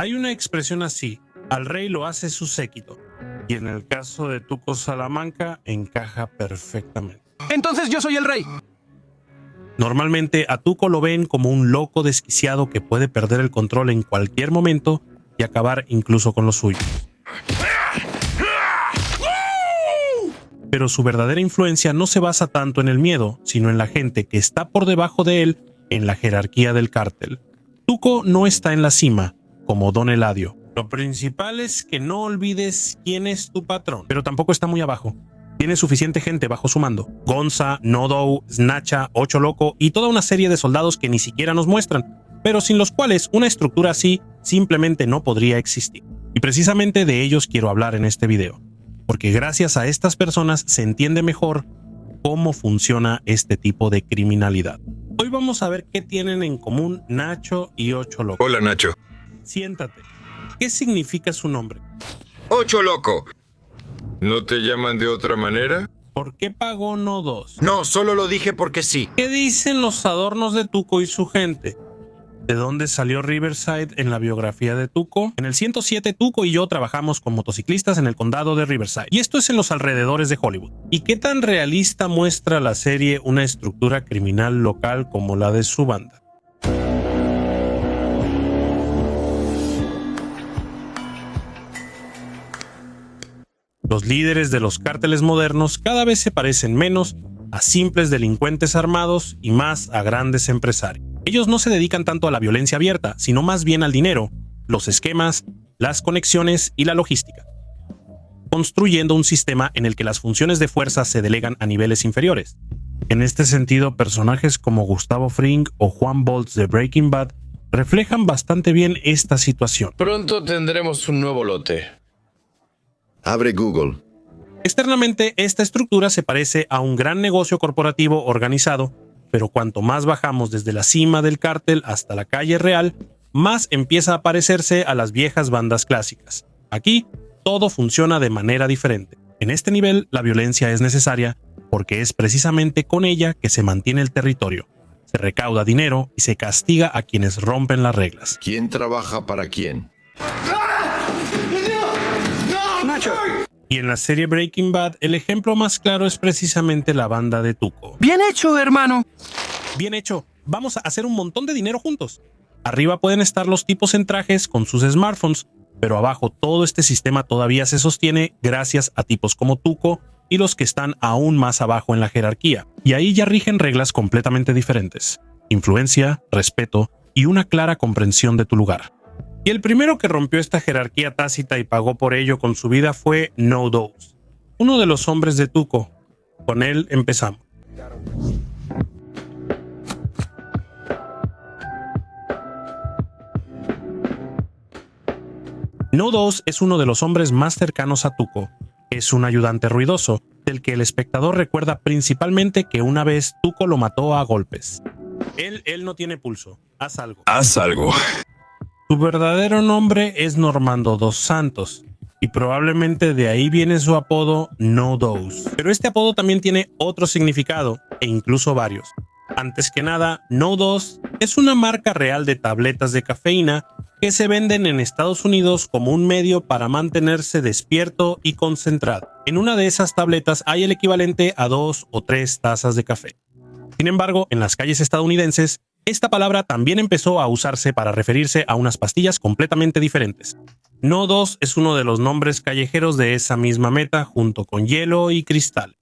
Hay una expresión así: al rey lo hace su séquito, y en el caso de Tuco Salamanca encaja perfectamente. Entonces yo soy el rey. Normalmente a Tuco lo ven como un loco desquiciado que puede perder el control en cualquier momento y acabar incluso con los suyos. Pero su verdadera influencia no se basa tanto en el miedo, sino en la gente que está por debajo de él en la jerarquía del cártel. Tuco no está en la cima, como Don Eladio. Lo principal es que no olvides quién es tu patrón, pero tampoco está muy abajo. Tiene suficiente gente bajo su mando: Gonza, No-Do, Snacha, Ocho Loco y toda una serie de soldados que ni siquiera nos muestran, pero sin los cuales una estructura así simplemente no podría existir. Y precisamente de ellos quiero hablar en este video, porque gracias a estas personas se entiende mejor cómo funciona este tipo de criminalidad. Hoy vamos a ver qué tienen en común Nacho y Ocho Loco. Hola, Nacho. Siéntate. ¿Qué significa su nombre? Ocho Loco. ¿No te llaman de otra manera? ¿Por qué pagó No-Do? No, solo lo dije porque sí. ¿Qué dicen los adornos de Tuco y su gente? ¿De dónde salió Riverside en la biografía de Tuco? En el 107, Tuco y yo trabajamos con motociclistas en el condado de Riverside, y esto es en los alrededores de Hollywood. ¿Y qué tan realista muestra la serie una estructura criminal local como la de su banda? Los líderes de los cárteles modernos cada vez se parecen menos a simples delincuentes armados y más a grandes empresarios. Ellos no se dedican tanto a la violencia abierta, sino más bien al dinero, los esquemas, las conexiones y la logística, construyendo un sistema en el que las funciones de fuerza se delegan a niveles inferiores. En este sentido, personajes como Gustavo Fring o Juan Boltz de Breaking Bad reflejan bastante bien esta situación. Pronto tendremos un nuevo lote. Abre Google. Externamente, esta estructura se parece a un gran negocio corporativo organizado, pero cuanto más bajamos desde la cima del cártel hasta la calle real, más empieza a parecerse a las viejas bandas clásicas. Aquí, todo funciona de manera diferente. En este nivel, la violencia es necesaria porque es precisamente con ella que se mantiene el territorio. Se recauda dinero y se castiga a quienes rompen las reglas. ¿Quién trabaja para quién? Y en la serie Breaking Bad, el ejemplo más claro es precisamente la banda de Tuco. Bien hecho, hermano. Bien hecho, vamos a hacer un montón de dinero juntos. Arriba pueden estar los tipos en trajes con sus smartphones, pero abajo todo este sistema todavía se sostiene gracias a tipos como Tuco y los que están aún más abajo en la jerarquía. Y ahí ya rigen reglas completamente diferentes: influencia, respeto y una clara comprensión de tu lugar. Y el primero que rompió esta jerarquía tácita y pagó por ello con su vida fue No-Do, uno de los hombres de Tuco. Con él empezamos. No-Do es uno de los hombres más cercanos a Tuco. Es un ayudante ruidoso, del que el espectador recuerda principalmente que una vez Tuco lo mató a golpes. Él no tiene pulso. Haz algo. Haz algo. Su verdadero nombre es Normando dos Santos, y probablemente de ahí viene su apodo No-Do. Pero este apodo también tiene otro significado, e incluso varios. Antes que nada, No-Do es una marca real de tabletas de cafeína que se venden en Estados Unidos como un medio para mantenerse despierto y concentrado. En una de esas tabletas hay el equivalente a 2 o 3 tazas de café. Sin embargo, en las calles estadounidenses, esta palabra también empezó a usarse para referirse a unas pastillas completamente diferentes. No-Do es uno de los nombres callejeros de esa misma meta, junto con Hielo y Cristal.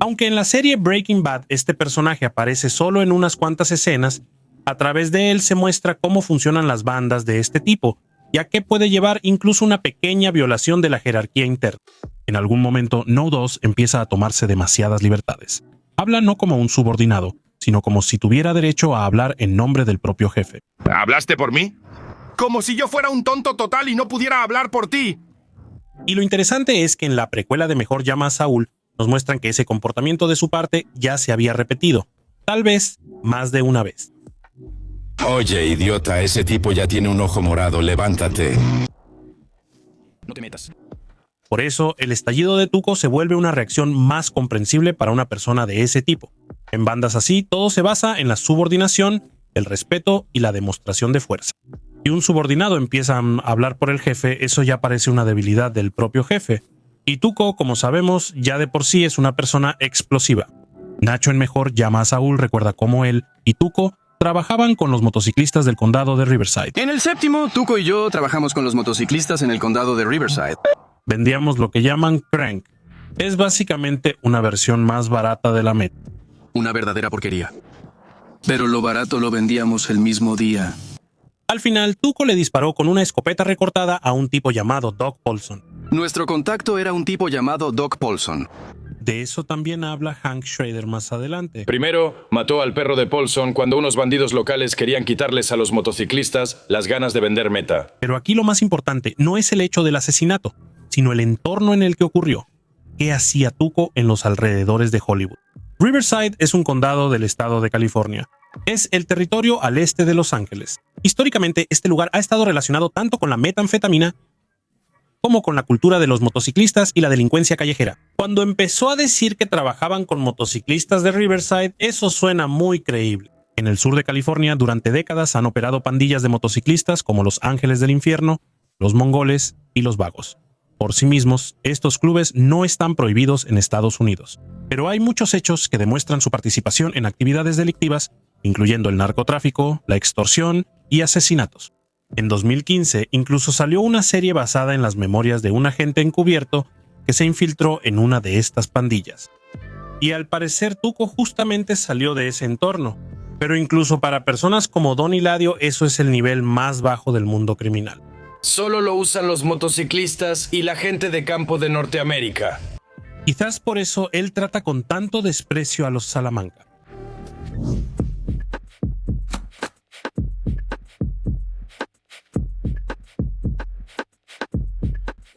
Aunque en la serie Breaking Bad este personaje aparece solo en unas cuantas escenas, a través de él se muestra cómo funcionan las bandas de este tipo, ya que puede llevar incluso una pequeña violación de la jerarquía interna. En algún momento, No-Do empieza a tomarse demasiadas libertades. Habla no como un subordinado, sino como si tuviera derecho a hablar en nombre del propio jefe. ¿Hablaste por mí? Como si yo fuera un tonto total y no pudiera hablar por ti. Y lo interesante es que en la precuela de Mejor llama a Saúl, nos muestran que ese comportamiento de su parte ya se había repetido, tal vez más de una vez. Oye, idiota, ese tipo ya tiene un ojo morado, levántate. No te metas. Por eso, el estallido de Tuco se vuelve una reacción más comprensible para una persona de ese tipo. En bandas así, todo se basa en la subordinación, el respeto y la demostración de fuerza. Si un subordinado empieza a hablar por el jefe, eso ya parece una debilidad del propio jefe. Y Tuco, como sabemos, ya de por sí es una persona explosiva. Nacho en Mejor llama a Saúl, recuerda cómo él y Tuco trabajaban con los motociclistas del condado de Riverside. En el séptimo, Tuco y yo trabajamos con los motociclistas en el condado de Riverside. Vendíamos lo que llaman crank. Es básicamente una versión más barata de la Met. Una verdadera porquería. Pero lo barato lo vendíamos el mismo día. Al final, Tuco le disparó con una escopeta recortada a un tipo llamado Doc Paulson. Nuestro contacto era un tipo llamado Doc Paulson. De eso también habla Hank Schrader más adelante. Primero, mató al perro de Paulson cuando unos bandidos locales querían quitarles a los motociclistas las ganas de vender meta. Pero aquí lo más importante no es el hecho del asesinato, sino el entorno en el que ocurrió. ¿Qué hacía Tuco en los alrededores de Hollywood? Riverside es un condado del estado de California. Es el territorio al este de Los Ángeles. Históricamente, este lugar ha estado relacionado tanto con la metanfetamina como con la cultura de los motociclistas y la delincuencia callejera. Cuando empezó a decir que trabajaban con motociclistas de Riverside, eso suena muy creíble. En el sur de California, durante décadas han operado pandillas de motociclistas como los Ángeles del Infierno, los Mongoles y los Vagos. Por sí mismos, estos clubes no están prohibidos en Estados Unidos, pero hay muchos hechos que demuestran su participación en actividades delictivas, incluyendo el narcotráfico, la extorsión y asesinatos. En 2015, incluso salió una serie basada en las memorias de un agente encubierto que se infiltró en una de estas pandillas. Y al parecer Tuco justamente salió de ese entorno, pero incluso para personas como Don Hiladio eso es el nivel más bajo del mundo criminal. Solo lo usan los motociclistas y la gente de campo de Norteamérica. Quizás por eso él trata con tanto desprecio a los Salamanca.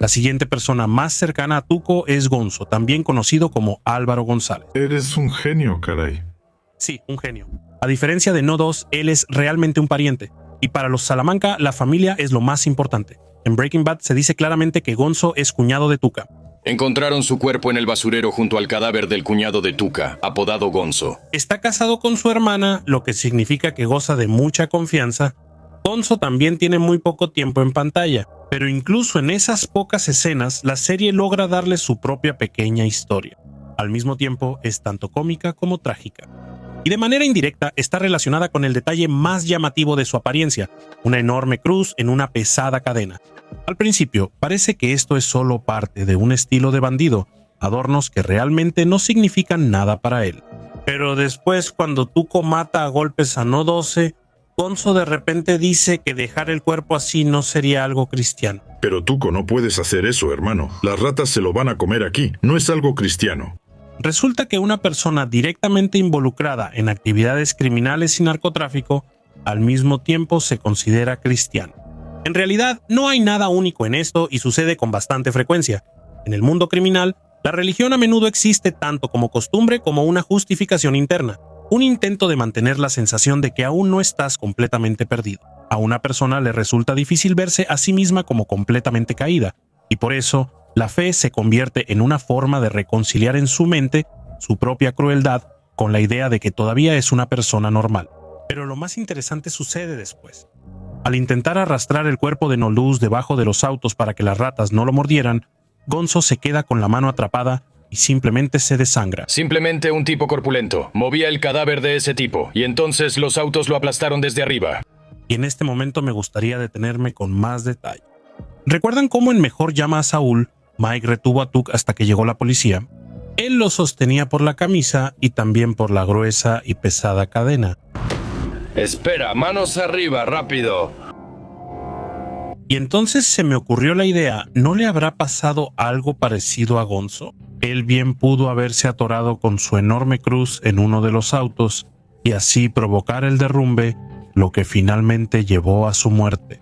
La siguiente persona más cercana a Tuco es Gonzo, también conocido como Álvaro González. Eres un genio, caray. Sí, un genio. A diferencia de No 2, él es realmente un pariente. Y para los Salamanca, la familia es lo más importante. En Breaking Bad se dice claramente que Gonzo es cuñado de Tuca. Encontraron su cuerpo en el basurero junto al cadáver del cuñado de Tuca, apodado Gonzo. Está casado con su hermana, lo que significa que goza de mucha confianza. Gonzo también tiene muy poco tiempo en pantalla, pero incluso en esas pocas escenas, la serie logra darle su propia pequeña historia. Al mismo tiempo, es tanto cómica como trágica. Y de manera indirecta está relacionada con el detalle más llamativo de su apariencia, una enorme cruz en una pesada cadena. Al principio, parece que esto es solo parte de un estilo de bandido, adornos que realmente no significan nada para él. Pero después, cuando Tuco mata a golpes a No 12, Gonzo de repente dice que dejar el cuerpo así no sería algo cristiano. Pero Tuco, no puedes hacer eso, hermano. Las ratas se lo van a comer aquí. No es algo cristiano. Resulta que una persona directamente involucrada en actividades criminales y narcotráfico al mismo tiempo se considera cristiano. En realidad, no hay nada único en esto y sucede con bastante frecuencia. En el mundo criminal, la religión a menudo existe tanto como costumbre como una justificación interna, un intento de mantener la sensación de que aún no estás completamente perdido. A una persona le resulta difícil verse a sí misma como completamente caída, y por eso, la fe se convierte en una forma de reconciliar en su mente su propia crueldad con la idea de que todavía es una persona normal. Pero lo más interesante sucede después. Al intentar arrastrar el cuerpo de No Luz debajo de los autos para que las ratas no lo mordieran, Gonzo se queda con la mano atrapada y simplemente se desangra. Simplemente un tipo corpulento. Movía el cadáver de ese tipo, y entonces los autos lo aplastaron desde arriba. Y en este momento me gustaría detenerme con más detalle. ¿Recuerdan cómo en Mejor llama a Saúl, Mike retuvo a Tuc hasta que llegó la policía? Él lo sostenía por la camisa y también por la gruesa y pesada cadena. Espera, manos arriba, rápido. Y entonces se me ocurrió la idea, ¿no le habrá pasado algo parecido a Gonzo? Él bien pudo haberse atorado con su enorme cruz en uno de los autos y así provocar el derrumbe, lo que finalmente llevó a su muerte.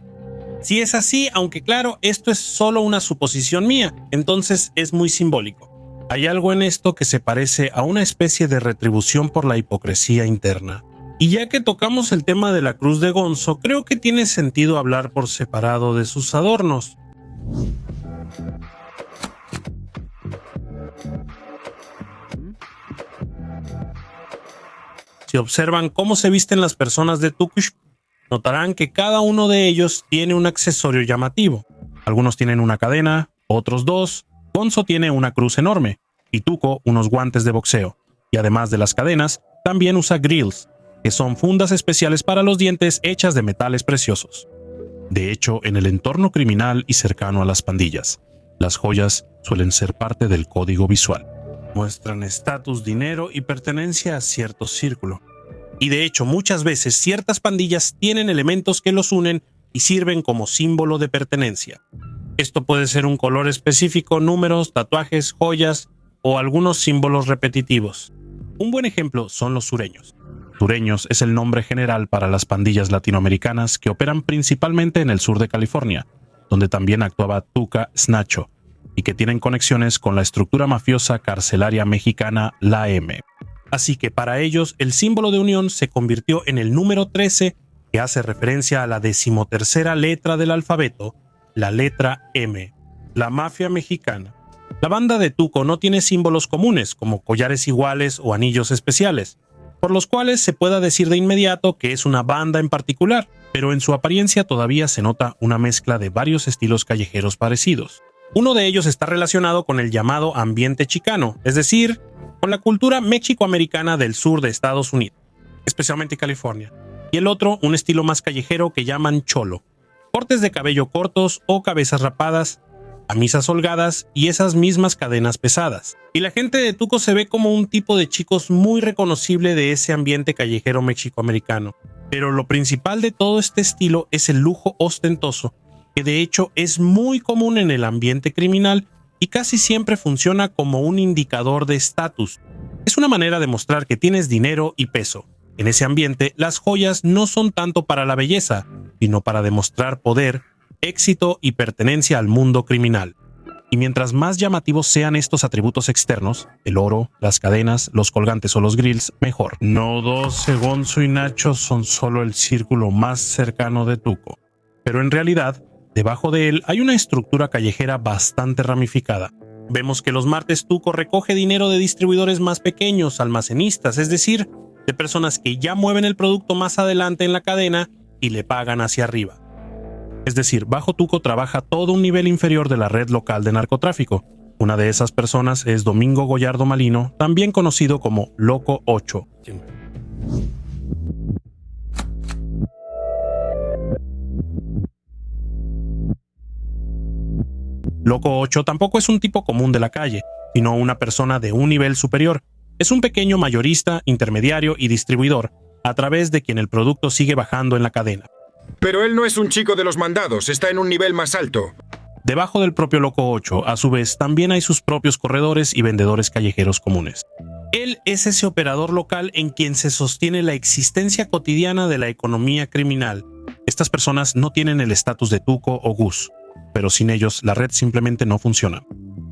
Si es así, aunque claro, esto es solo una suposición mía, entonces es muy simbólico. Hay algo en esto que se parece a una especie de retribución por la hipocresía interna. Y ya que tocamos el tema de la cruz de Gonzo, creo que tiene sentido hablar por separado de sus adornos. Si observan cómo se visten las personas de Tukush, notarán que cada uno de ellos tiene un accesorio llamativo. Algunos tienen una cadena, otros dos. Gonzo tiene una cruz enorme y Tuco unos guantes de boxeo. Y además de las cadenas, también usa grills, que son fundas especiales para los dientes hechas de metales preciosos. De hecho, en el entorno criminal y cercano a las pandillas, las joyas suelen ser parte del código visual. Muestran estatus, dinero y pertenencia a cierto círculo. Y de hecho, muchas veces ciertas pandillas tienen elementos que los unen y sirven como símbolo de pertenencia. Esto puede ser un color específico, números, tatuajes, joyas o algunos símbolos repetitivos. Un buen ejemplo son los sureños. Sureños es el nombre general para las pandillas latinoamericanas que operan principalmente en el sur de California, donde también actuaba Tuca Snacho, y que tienen conexiones con la estructura mafiosa carcelaria mexicana, la M. Así que para ellos el símbolo de unión se convirtió en el número 13, que hace referencia a la 13ª letra del alfabeto, la letra M, la mafia mexicana. La banda de Tuco no tiene símbolos comunes como collares iguales o anillos especiales, por los cuales se pueda decir de inmediato que es una banda en particular, pero en su apariencia todavía se nota una mezcla de varios estilos callejeros parecidos. Uno de ellos está relacionado con el llamado ambiente chicano, es decir, con la cultura mexicoamericana del sur de Estados Unidos, especialmente California, y el otro un estilo más callejero que llaman cholo, cortes de cabello cortos o cabezas rapadas, camisas holgadas y esas mismas cadenas pesadas. Y la gente de Tuco se ve como un tipo de chicos muy reconocible de ese ambiente callejero mexicoamericano. Pero lo principal de todo este estilo es el lujo ostentoso, que de hecho es muy común en el ambiente criminal y casi siempre funciona como un indicador de estatus. Es una manera de mostrar que tienes dinero y peso. En ese ambiente, las joyas no son tanto para la belleza, sino para demostrar poder, éxito y pertenencia al mundo criminal. Y mientras más llamativos sean estos atributos externos, el oro, las cadenas, los colgantes o los grills, mejor. No 12, Gonzo y Nacho son solo el círculo más cercano de Tuco. Pero en realidad, debajo de él hay una estructura callejera bastante ramificada. Vemos que los martes Tuco recoge dinero de distribuidores más pequeños, almacenistas, es decir, de personas que ya mueven el producto más adelante en la cadena y le pagan hacia arriba. Es decir, bajo Tuco trabaja todo un nivel inferior de la red local de narcotráfico. Una de esas personas es Domingo Goyardo Malino, también conocido como Loco 8. Loco 8 tampoco es un tipo común de la calle, sino una persona de un nivel superior. Es un pequeño mayorista, intermediario y distribuidor, a través de quien el producto sigue bajando en la cadena. Pero él no es un chico de los mandados, está en un nivel más alto. Debajo del propio Loco 8, a su vez, también hay sus propios corredores y vendedores callejeros comunes. Él es ese operador local en quien se sostiene la existencia cotidiana de la economía criminal. Estas personas no tienen el estatus de Tuco o Gus, pero sin ellos la red simplemente no funciona.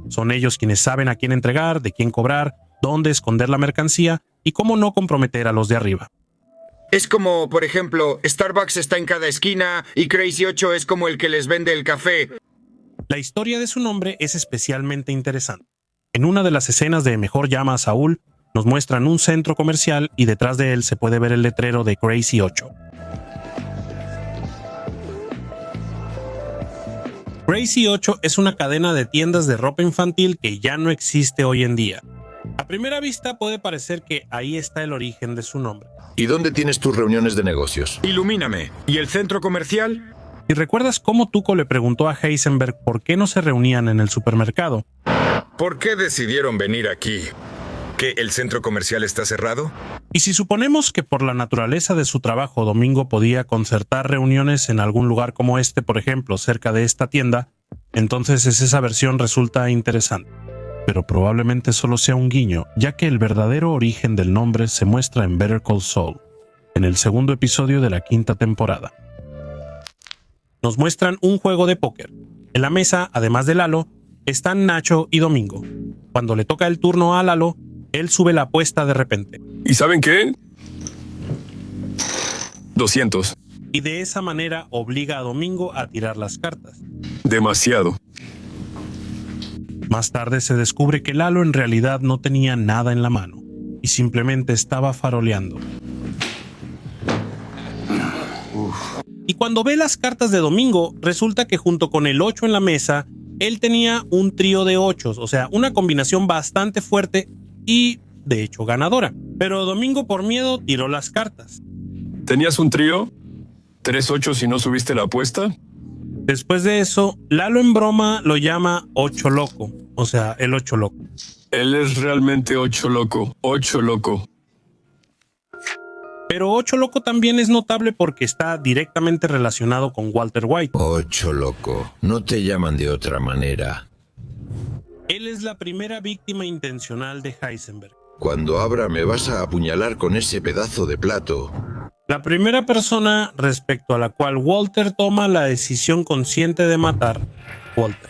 Son ellos quienes saben a quién entregar, de quién cobrar, dónde esconder la mercancía y cómo no comprometer a los de arriba. Es como, por ejemplo, Starbucks está en cada esquina y Crazy 8 es como el que les vende el café. La historia de su nombre es especialmente interesante. En una de las escenas de Mejor llama a Saúl, nos muestran un centro comercial y detrás de él se puede ver el letrero de Crazy 8. Crazy 8 es una cadena de tiendas de ropa infantil que ya no existe hoy en día. A primera vista puede parecer que ahí está el origen de su nombre. ¿Y dónde tienes tus reuniones de negocios? Ilumíname. ¿Y el centro comercial? Si recuerdas cómo Tuco le preguntó a Heisenberg por qué no se reunían en el supermercado. ¿Por qué decidieron venir aquí? ¿Que el centro comercial está cerrado? Y si suponemos que por la naturaleza de su trabajo Domingo podía concertar reuniones en algún lugar como este, por ejemplo, cerca de esta tienda, entonces esa versión resulta interesante. Pero probablemente solo sea un guiño, ya que el verdadero origen del nombre se muestra en Better Call Saul, en el segundo episodio de la 5ª temporada. Nos muestran un juego de póker. En la mesa, además de Lalo, están Nacho y Domingo. Cuando le toca el turno a Lalo, él sube la apuesta de repente. ¿Y saben qué? 200. Y de esa manera obliga a Domingo a tirar las cartas. Demasiado. Más tarde se descubre que Lalo en realidad no tenía nada en la mano y simplemente estaba faroleando. Y cuando ve las cartas de Domingo, resulta que junto con el 8 en la mesa, él tenía un trío de 8, o sea, una combinación bastante fuerte y, de hecho, ganadora. Pero Domingo, por miedo, tiró las cartas. ¿Tenías un trío? ¿3-8 si no subiste la apuesta? Después de eso, Lalo en broma lo llama 8 loco, o sea, el 8 loco. Él es realmente 8 loco, 8 loco. Pero 8 loco también es notable porque está directamente relacionado con Walter White. 8 loco. No te llaman de otra manera. Él es la primera víctima intencional de Heisenberg. Cuando abra me vas a apuñalar con ese pedazo de plato. La primera persona respecto a la cual Walter toma la decisión consciente de matar, Walter.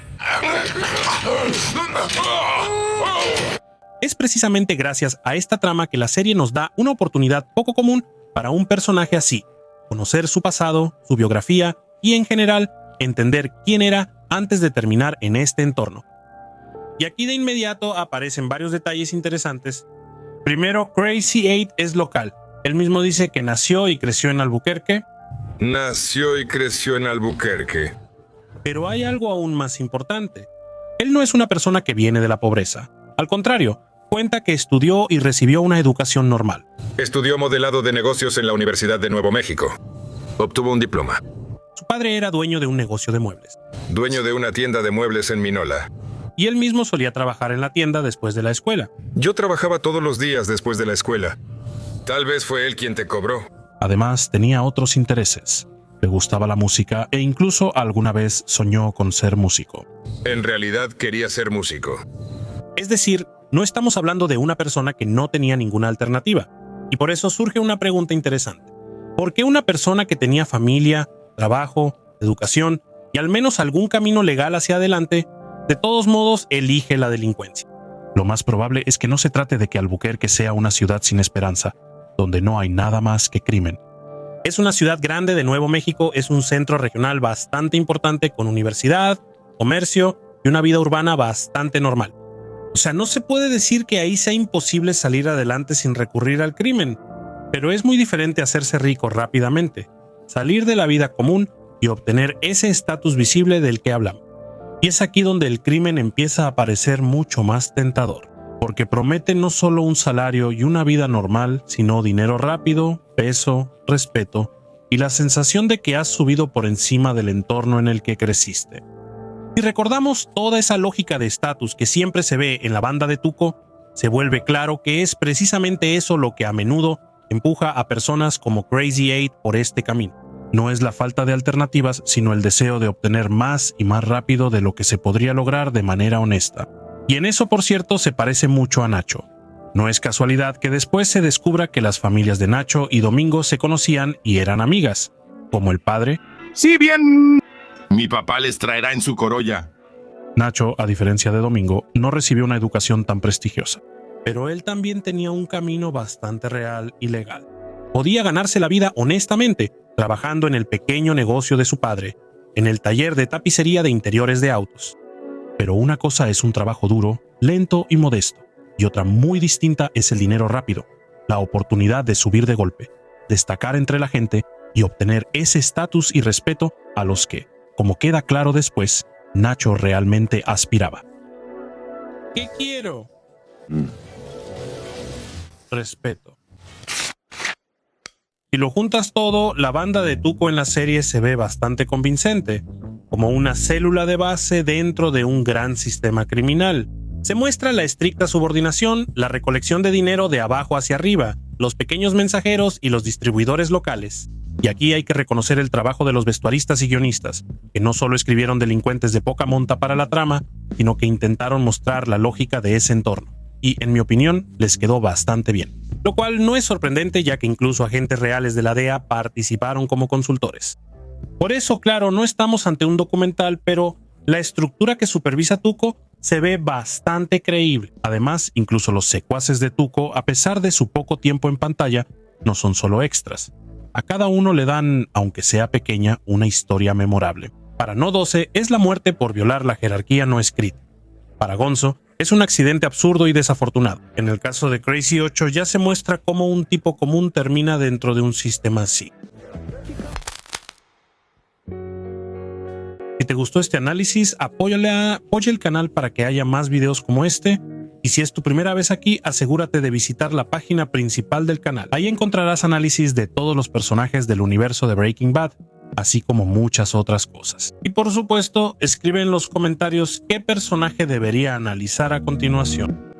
Es precisamente gracias a esta trama que la serie nos da una oportunidad poco común para un personaje así, conocer su pasado, su biografía y en general entender quién era antes de terminar en este entorno. Y aquí de inmediato aparecen varios detalles interesantes. Primero, Crazy 8 es local. Él mismo dice que nació y creció en Albuquerque. Nació y creció en Albuquerque. Pero hay algo aún más importante. Él no es una persona que viene de la pobreza. Al contrario, cuenta que estudió y recibió una educación normal. Estudió modelado de negocios en la Universidad de Nuevo México. Obtuvo un diploma. Su padre era dueño de un negocio de muebles. Dueño de una tienda de muebles en Minola. Y él mismo solía trabajar en la tienda después de la escuela. Yo trabajaba todos los días después de la escuela. Tal vez fue él quien te cobró. Además, tenía otros intereses. Le gustaba la música e incluso alguna vez soñó con ser músico. En realidad quería ser músico. Es decir, no estamos hablando de una persona que no tenía ninguna alternativa. Y por eso surge una pregunta interesante. ¿Por qué una persona que tenía familia, trabajo, educación y al menos algún camino legal hacia adelante, de todos modos elige la delincuencia? Lo más probable es que no se trate de que Albuquerque sea una ciudad sin esperanza, donde no hay nada más que crimen. Es una ciudad grande de Nuevo México, es un centro regional bastante importante con universidad, comercio y una vida urbana bastante normal. O sea, no se puede decir que ahí sea imposible salir adelante sin recurrir al crimen, pero es muy diferente hacerse rico rápidamente, salir de la vida común y obtener ese estatus visible del que hablamos. Y es aquí donde el crimen empieza a parecer mucho más tentador, porque promete no solo un salario y una vida normal, sino dinero rápido, peso, respeto y la sensación de que has subido por encima del entorno en el que creciste. Si recordamos toda esa lógica de estatus que siempre se ve en la banda de Tuco, se vuelve claro que es precisamente eso lo que a menudo empuja a personas como Crazy 8 por este camino. No es la falta de alternativas, sino el deseo de obtener más y más rápido de lo que se podría lograr de manera honesta. Y en eso, por cierto, se parece mucho a Nacho. No es casualidad que después se descubra que las familias de Nacho y Domingo se conocían y eran amigas, como el padre. Sí, bien. Mi papá les traerá en su Corolla. Nacho, a diferencia de Domingo, no recibió una educación tan prestigiosa. Pero él también tenía un camino bastante real y legal. Podía ganarse la vida honestamente, trabajando en el pequeño negocio de su padre, en el taller de tapicería de interiores de autos. Pero una cosa es un trabajo duro, lento y modesto, y otra muy distinta es el dinero rápido, la oportunidad de subir de golpe, destacar entre la gente y obtener ese estatus y respeto a los que, como queda claro después, Nacho realmente aspiraba. ¿Qué quiero? Respeto. Si lo juntas todo, la banda de Tuco en la serie se ve bastante convincente, como una célula de base dentro de un gran sistema criminal. Se muestra la estricta subordinación, la recolección de dinero de abajo hacia arriba, los pequeños mensajeros y los distribuidores locales. Y aquí hay que reconocer el trabajo de los vestuaristas y guionistas, que no solo escribieron delincuentes de poca monta para la trama, sino que intentaron mostrar la lógica de ese entorno. Y, en mi opinión, les quedó bastante bien. Lo cual no es sorprendente, ya que incluso agentes reales de la DEA participaron como consultores. Por eso, claro, no estamos ante un documental, pero la estructura que supervisa Tuco se ve bastante creíble. Además, incluso los secuaces de Tuco, a pesar de su poco tiempo en pantalla, no son solo extras. A cada uno le dan, aunque sea pequeña, una historia memorable. Para No 12 es la muerte por violar la jerarquía no escrita. Para Gonzo es un accidente absurdo y desafortunado. En el caso de Crazy 8 ya se muestra cómo un tipo común termina dentro de un sistema así. te gustó este análisis, apoya el canal para que haya más videos como este. Y si es tu primera vez aquí, asegúrate de visitar la página principal del canal. Ahí encontrarás análisis de todos los personajes del universo de Breaking Bad, así como muchas otras cosas. Y por supuesto, escribe en los comentarios qué personaje debería analizar a continuación.